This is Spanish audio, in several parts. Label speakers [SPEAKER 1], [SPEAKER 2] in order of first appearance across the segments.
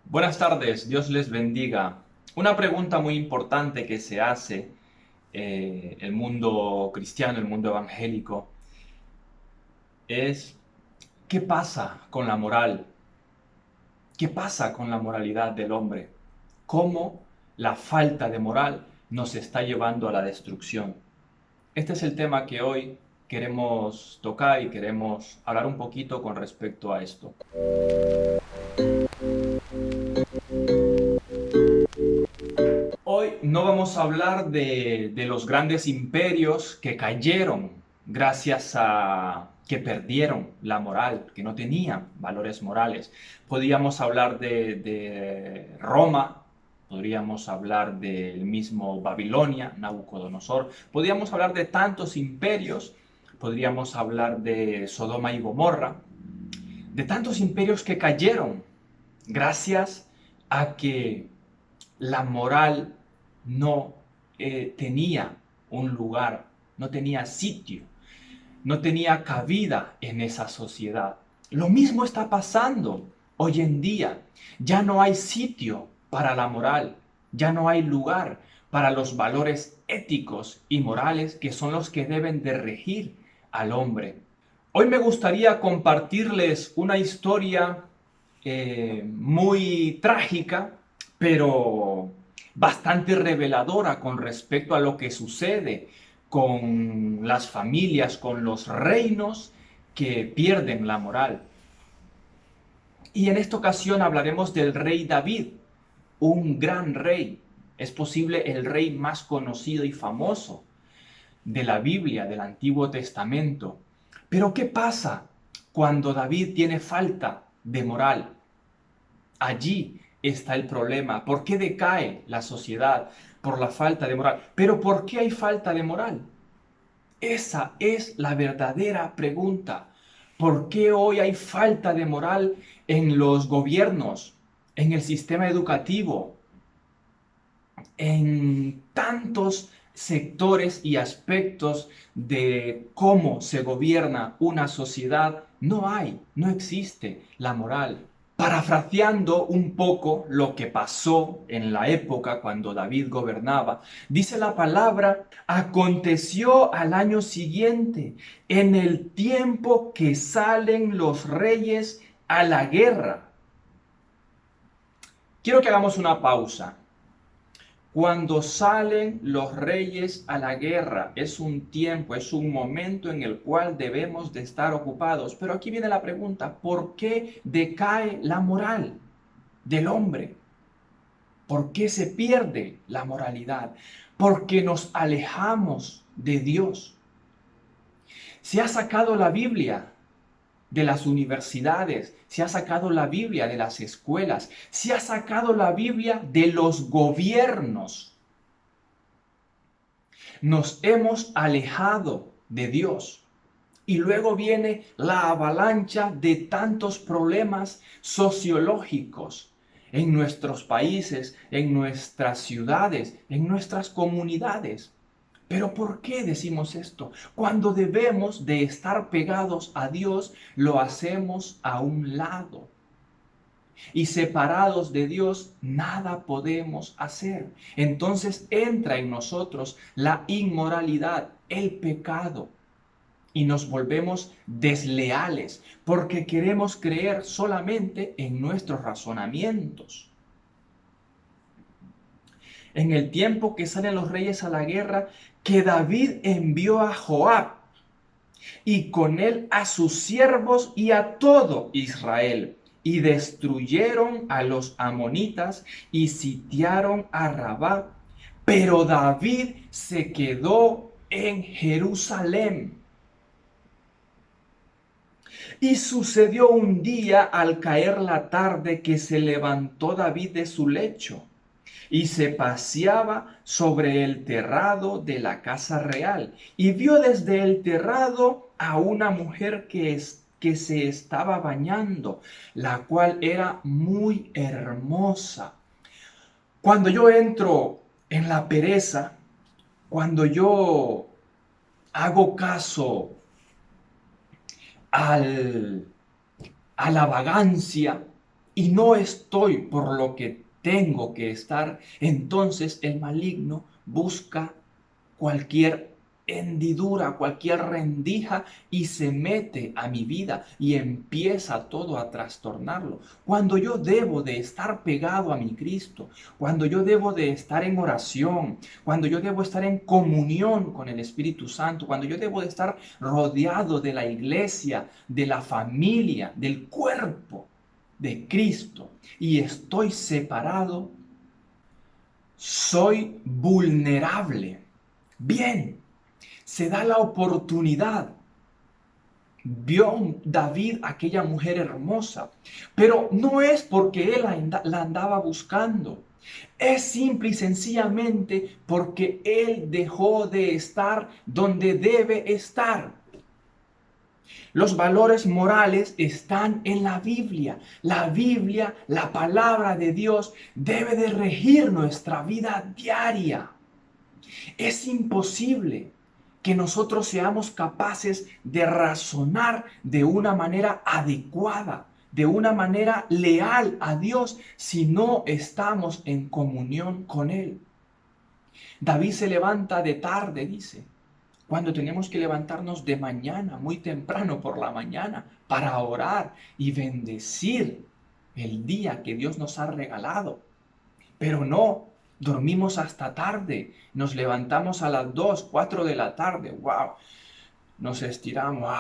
[SPEAKER 1] Buenas tardes, Dios les bendiga. Una pregunta muy importante que se hace el mundo cristiano, el mundo evangélico, es ¿qué pasa con la moral? ¿Qué pasa con la moralidad del hombre? ¿Cómo la falta de moral nos está llevando a la destrucción? Este es el tema que hoy queremos tocar y queremos hablar un poquito con respecto a esto. Hoy no vamos a hablar de los grandes imperios que cayeron gracias a que perdieron la moral, que no tenían valores morales. Podríamos hablar de Roma, podríamos hablar del mismo Babilonia, Nabucodonosor, podríamos hablar de tantos imperios, podríamos hablar de Sodoma y Gomorra, de tantos imperios que cayeron gracias a que la moral no tenía un lugar, no tenía sitio, no tenía cabida en esa sociedad. Lo mismo está pasando hoy en día. Ya no hay sitio para la moral, ya no hay lugar para los valores éticos y morales que son los que deben de regir al hombre. Hoy me gustaría compartirles una historia muy trágica, pero bastante reveladora con respecto a lo que sucede con las familias, con los reinos que pierden la moral. Y en esta ocasión hablaremos del rey David, un gran rey. Es posible el rey más conocido y famoso de la Biblia, del Antiguo Testamento. Pero ¿qué pasa cuando David tiene falta de moral? Allí está el problema. ¿Por qué decae la sociedad? Por la falta de moral. Pero ¿por qué hay falta de moral? Esa es la verdadera pregunta. ¿Por qué hoy hay falta de moral en los gobiernos, en el sistema educativo, en tantos sectores y aspectos de cómo se gobierna una sociedad? No existe la moral. Parafraseando un poco lo que pasó en la época cuando David gobernaba, dice la palabra: aconteció al año siguiente, en el tiempo que salen los reyes a la guerra. Quiero que hagamos una pausa. Cuando salen los reyes a la guerra, es un tiempo, es un momento en el cual debemos de estar ocupados. Pero aquí viene la pregunta: ¿por qué decae la moral del hombre? ¿Por qué se pierde la moralidad? Porque nos alejamos de Dios. Se ha sacado la Biblia de las universidades, se ha sacado la Biblia de las escuelas, se ha sacado la Biblia de los gobiernos. Nos hemos alejado de Dios. Y luego viene la avalancha de tantos problemas sociológicos en nuestros países, en nuestras ciudades, en nuestras comunidades. Pero ¿por qué decimos esto? Cuando debemos de estar pegados a Dios, lo hacemos a un lado. Y separados de Dios, nada podemos hacer. Entonces entra en nosotros la inmoralidad, el pecado, y nos volvemos desleales porque queremos creer solamente en nuestros razonamientos. En el tiempo que salen los reyes a la guerra, que David envió a Joab y con él a sus siervos y a todo Israel, y destruyeron a los amonitas y sitiaron a Rabá. Pero David se quedó en Jerusalén. Y sucedió un día al caer la tarde que se levantó David de su lecho y se paseaba sobre el terrado de la casa real, y vio desde el terrado a una mujer que se estaba bañando, la cual era muy hermosa. Cuando yo entro en la pereza, cuando yo hago caso al, a la vagancia, y no estoy por lo que tengo que estar, entonces el maligno busca cualquier hendidura, cualquier rendija y se mete a mi vida y empieza todo a trastornarlo. Cuando yo debo de estar pegado a mi Cristo, cuando yo debo de estar en oración, cuando yo debo estar en comunión con el Espíritu Santo, cuando yo debo de estar rodeado de la iglesia, de la familia, del cuerpo de Cristo y estoy separado, soy vulnerable. Bien, se da la oportunidad. Vio David a aquella mujer hermosa, pero no es porque él la andaba buscando. Es simple y sencillamente porque él dejó de estar donde debe estar. Los valores morales están en la Biblia. La Biblia, la palabra de Dios, debe de regir nuestra vida diaria. Es imposible que nosotros seamos capaces de razonar de una manera adecuada, de una manera leal a Dios, si no estamos en comunión con Él. David se levanta de tarde, dice, cuando tenemos que levantarnos de mañana, muy temprano por la mañana, para orar y bendecir el día que Dios nos ha regalado. Pero no, dormimos hasta tarde, nos levantamos a las 2, 4 de la tarde, wow, nos estiramos,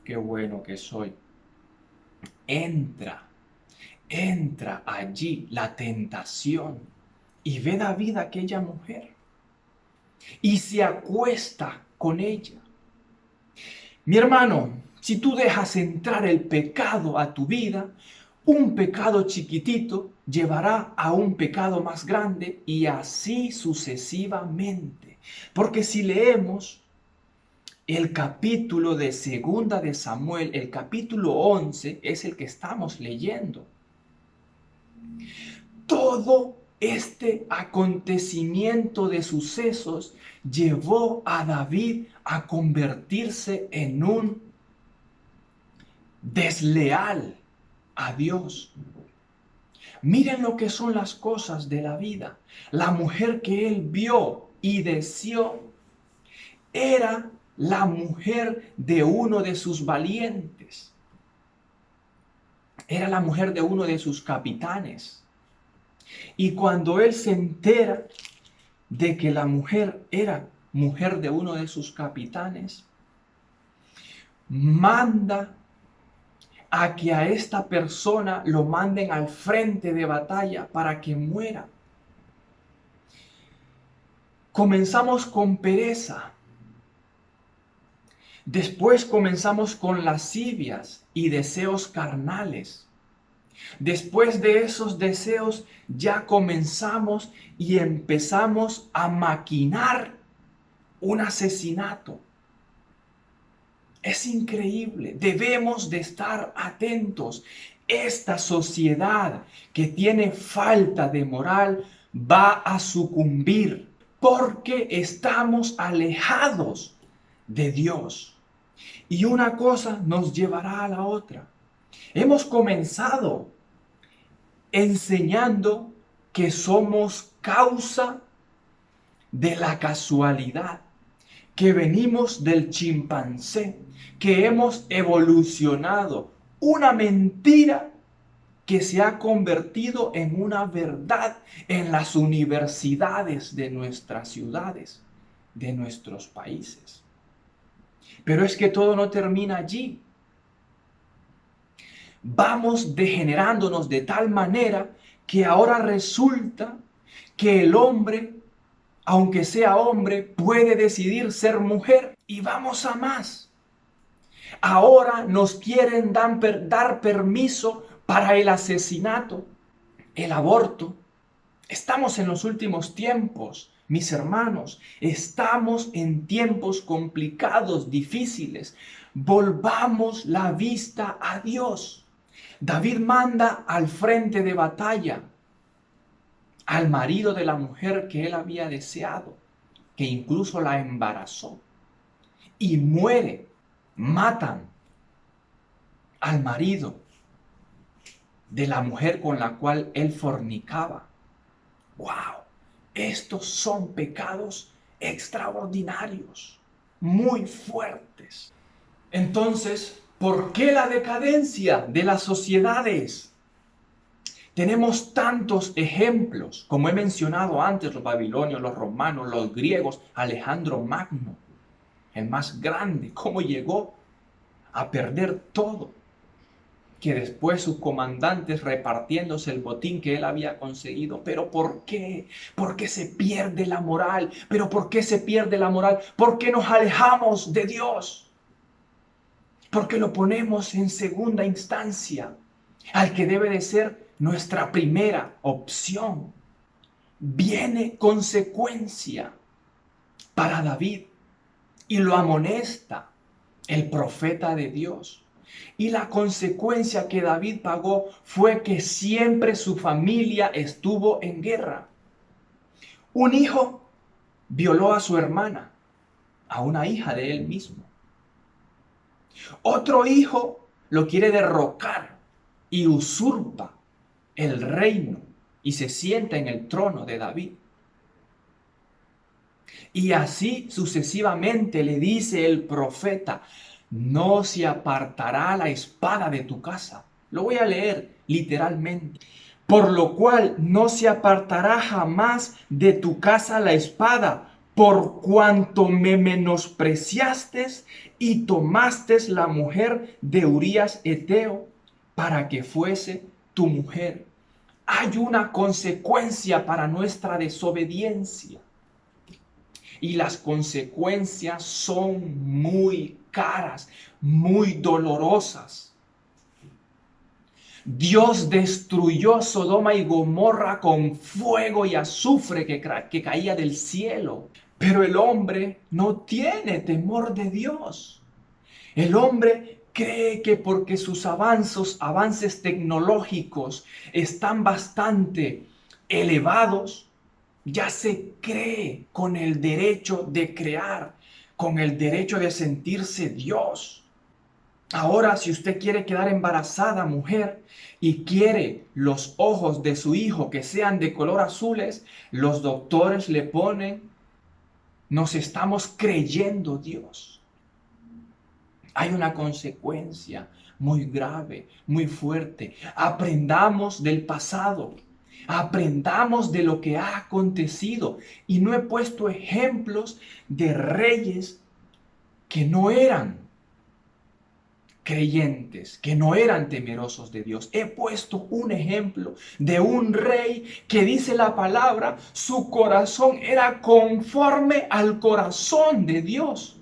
[SPEAKER 1] qué bueno que soy. Entra, entra allí la tentación y ve David a aquella mujer y se acuesta con ella. Mi hermano, si tú dejas entrar el pecado a tu vida, un pecado chiquitito llevará a un pecado más grande y así sucesivamente. Porque si leemos el capítulo de Segunda de Samuel, el capítulo 11 es el que estamos leyendo. Todo este acontecimiento de sucesos llevó a David a convertirse en un desleal a Dios. Miren lo que son las cosas de la vida. La mujer que él vio y deseó era la mujer de uno de sus valientes. Era la mujer de uno de sus capitanes. Y cuando él se entera de que la mujer era mujer de uno de sus capitanes, manda a que a esta persona lo manden al frente de batalla para que muera. Comenzamos con pereza. Después comenzamos con lascivias y deseos carnales. Después de esos deseos ya comenzamos y empezamos a maquinar un asesinato. Es increíble, debemos de estar atentos. Esta sociedad que tiene falta de moral va a sucumbir porque estamos alejados de Dios. Y una cosa nos llevará a la otra. Hemos comenzado enseñando que somos causa de la casualidad, que venimos del chimpancé, que hemos evolucionado. Una mentira que se ha convertido en una verdad en las universidades de nuestras ciudades, de nuestros países. Pero es que todo no termina allí. Vamos degenerándonos de tal manera que ahora resulta que el hombre, aunque sea hombre, puede decidir ser mujer. Y vamos a más. Ahora nos quieren dar permiso para el asesinato, el aborto. Estamos en los últimos tiempos, mis hermanos. Estamos en tiempos complicados, difíciles. Volvamos la vista a Dios. David manda al frente de batalla al marido de la mujer que él había deseado, que incluso la embarazó, y muere, matan al marido. de la mujer con la cual él fornicaba. ¡Wow! Estos son pecados extraordinarios, muy fuertes. Entonces, ¿por qué la decadencia de las sociedades? Tenemos tantos ejemplos, como he mencionado antes, los babilonios, los romanos, los griegos, Alejandro Magno, el más grande, cómo llegó a perder todo, que después sus comandantes repartiéndose el botín que él había conseguido. ¿Pero por qué? ¿Por qué se pierde la moral? ¿Pero por qué se pierde la moral? ¿Por qué nos alejamos de Dios? Porque lo ponemos en segunda instancia, al que debe de ser nuestra primera opción. Viene consecuencia para David y lo amonesta el profeta de Dios. Y la consecuencia que David pagó fue que siempre su familia estuvo en guerra. Un hijo violó a su hermana, a una hija de él mismo. Otro hijo lo quiere derrocar y usurpa el reino y se sienta en el trono de David. Y así sucesivamente le dice el profeta: no se apartará la espada de tu casa. Lo voy a leer literalmente. Por lo cual no se apartará jamás de tu casa la espada, por cuanto me menospreciaste y tomaste la mujer de Urías Eteo para que fuese tu mujer. Hay una consecuencia para nuestra desobediencia. Y las consecuencias son muy caras, muy dolorosas. Dios destruyó Sodoma y Gomorra con fuego y azufre que caía del cielo. Pero el hombre no tiene temor de Dios. El hombre cree que porque sus avances tecnológicos están bastante elevados, ya se cree con el derecho de crear, con el derecho de sentirse Dios. Ahora, si usted quiere quedar embarazada, mujer, y quiere los ojos de su hijo que sean de color azules, los doctores le ponen: nos estamos creyendo Dios. Hay una consecuencia muy grave, muy fuerte. Aprendamos del pasado. Aprendamos de lo que ha acontecido. Y no he puesto ejemplos de reyes que no eran creyentes, que no eran temerosos de Dios. He puesto un ejemplo de un rey que, dice la palabra, su corazón era conforme al corazón de Dios.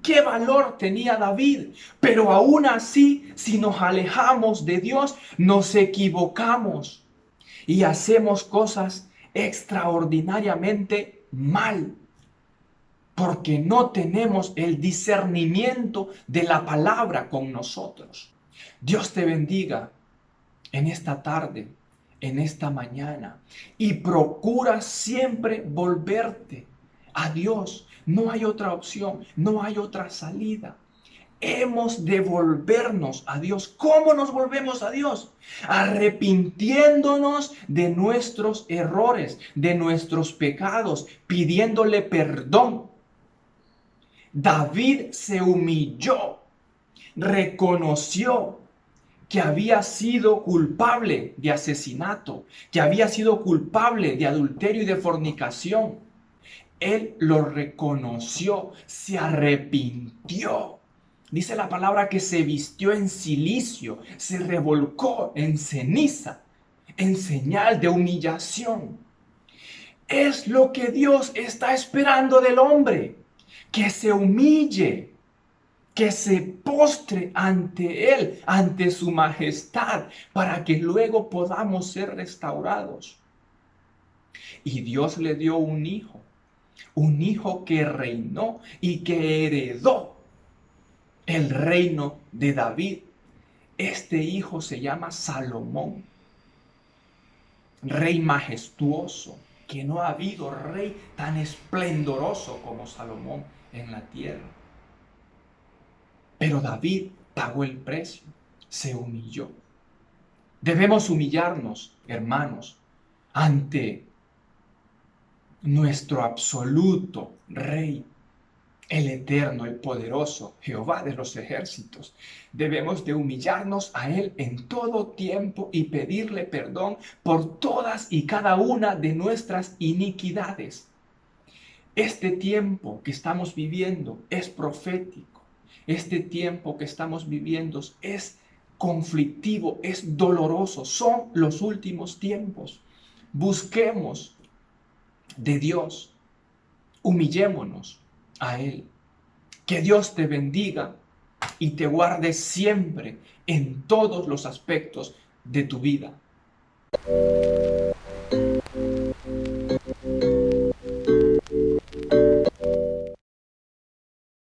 [SPEAKER 1] ¿Qué valor tenía David? Pero aún así, si nos alejamos de Dios, nos equivocamos y hacemos cosas extraordinariamente mal, porque no tenemos el discernimiento de la palabra con nosotros. Dios te bendiga en esta tarde, en esta mañana, y procura siempre volverte a Dios. No hay otra opción, no hay otra salida. Hemos de volvernos a Dios. ¿Cómo nos volvemos a Dios? Arrepintiéndonos de nuestros errores, de nuestros pecados, pidiéndole perdón. David se humilló, reconoció que había sido culpable de asesinato, que había sido culpable de adulterio y de fornicación. Él lo reconoció, se arrepintió. Dice la palabra que se vistió en cilicio, se revolcó en ceniza, en señal de humillación. Es lo que Dios está esperando del hombre, que se humille, que se postre ante Él, ante su majestad, para que luego podamos ser restaurados. Y Dios le dio un hijo que reinó y que heredó el reino de David. Este hijo se llama Salomón, rey majestuoso, que no ha habido rey tan esplendoroso como Salomón en la tierra. Pero David pagó el precio, se humilló. Debemos humillarnos, hermanos, ante nuestro absoluto Rey, el eterno, el poderoso, Jehová de los ejércitos. Debemos de humillarnos a Él en todo tiempo y pedirle perdón por todas y cada una de nuestras iniquidades. Este tiempo que estamos viviendo es profético. Este tiempo que estamos viviendo es conflictivo, es doloroso. Son los últimos tiempos. Busquemos de Dios. Humillémonos a Él. Que Dios te bendiga y te guarde siempre en todos los aspectos de tu vida.